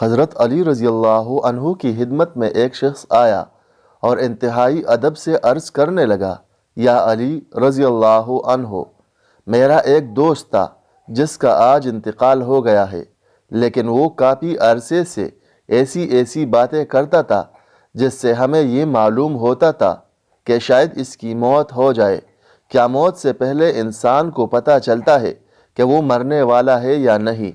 حضرت علی رضی اللہ عنہ کی خدمت میں ایک شخص آیا اور انتہائی ادب سے عرض کرنے لگا، یا علی رضی اللہ عنہ، میرا ایک دوست تھا جس کا آج انتقال ہو گیا ہے، لیکن وہ کافی عرصے سے ایسی باتیں کرتا تھا جس سے ہمیں یہ معلوم ہوتا تھا کہ شاید اس کی موت ہو جائے۔ کیا موت سے پہلے انسان کو پتہ چلتا ہے کہ وہ مرنے والا ہے یا نہیں؟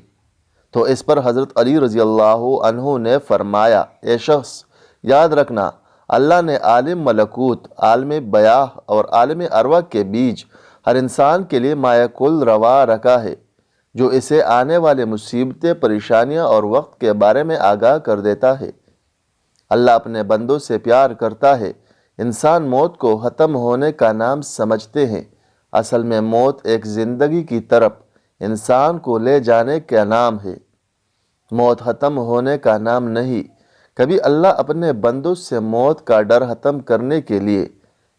تو اس پر حضرت علی رضی اللہ عنہ نے فرمایا، اے شخص، یاد رکھنا، اللہ نے عالم ملکوت، عالم بیاہ اور عالم ارواح کے بیچ ہر انسان کے لیے مائع کل روا رکھا ہے، جو اسے آنے والے مصیبتیں، پریشانیاں اور وقت کے بارے میں آگاہ کر دیتا ہے۔ اللہ اپنے بندوں سے پیار کرتا ہے۔ انسان موت کو ختم ہونے کا نام سمجھتے ہیں، اصل میں موت ایک زندگی کی طرف انسان کو لے جانے کا نام ہے، موت ختم ہونے کا نام نہیں۔ کبھی اللہ اپنے بندوں سے موت کا ڈر ختم کرنے کے لیے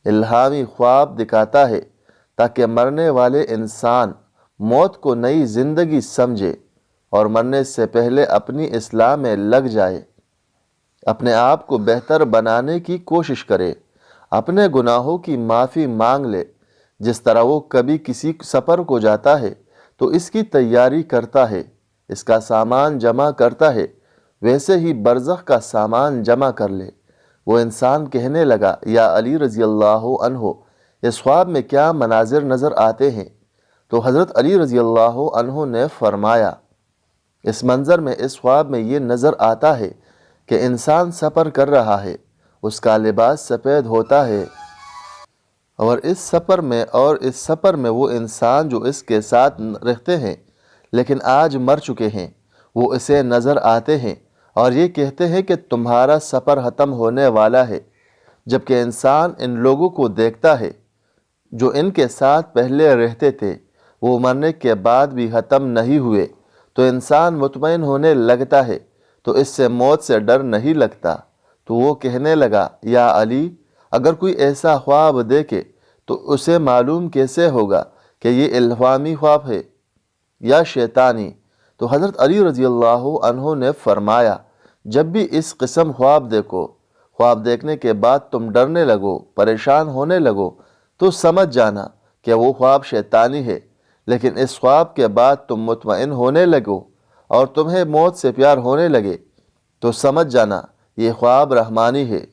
الہامی خواب دکھاتا ہے تاکہ مرنے والے انسان موت کو نئی زندگی سمجھے اور مرنے سے پہلے اپنی اصلاح میں لگ جائے، اپنے آپ کو بہتر بنانے کی کوشش کرے، اپنے گناہوں کی معافی مانگ لے۔ جس طرح وہ کبھی کسی سفر کو جاتا ہے تو اس کی تیاری کرتا ہے، اس کا سامان جمع کرتا ہے، ویسے ہی برزخ کا سامان جمع کر لے۔ وہ انسان کہنے لگا، یا علی رضی اللہ عنہ، اس خواب میں کیا مناظر نظر آتے ہیں؟ تو حضرت علی رضی اللہ عنہ نے فرمایا، اس منظر میں، اس خواب میں یہ نظر آتا ہے کہ انسان سفر کر رہا ہے، اس کا لباس سفید ہوتا ہے، اور اس سفر میں وہ انسان جو اس کے ساتھ رہتے ہیں لیکن آج مر چکے ہیں، وہ اسے نظر آتے ہیں اور یہ کہتے ہیں کہ تمہارا سفر ختم ہونے والا ہے۔ جبکہ انسان ان لوگوں کو دیکھتا ہے جو ان کے ساتھ پہلے رہتے تھے، وہ مرنے کے بعد بھی ختم نہیں ہوئے، تو انسان مطمئن ہونے لگتا ہے، تو اس سے موت سے ڈر نہیں لگتا۔ تو وہ کہنے لگا، یا علی، اگر کوئی ایسا خواب دیکھے تو اسے معلوم کیسے ہوگا کہ یہ الہامی خواب ہے یا شیطانی؟ تو حضرت علی رضی اللہ عنہ نے فرمایا، جب بھی اس قسم خواب دیکھو، خواب دیکھنے کے بعد تم ڈرنے لگو، پریشان ہونے لگو، تو سمجھ جانا کہ وہ خواب شیطانی ہے۔ لیکن اس خواب کے بعد تم مطمئن ہونے لگو اور تمہیں موت سے پیار ہونے لگے، تو سمجھ جانا یہ خواب رحمانی ہے۔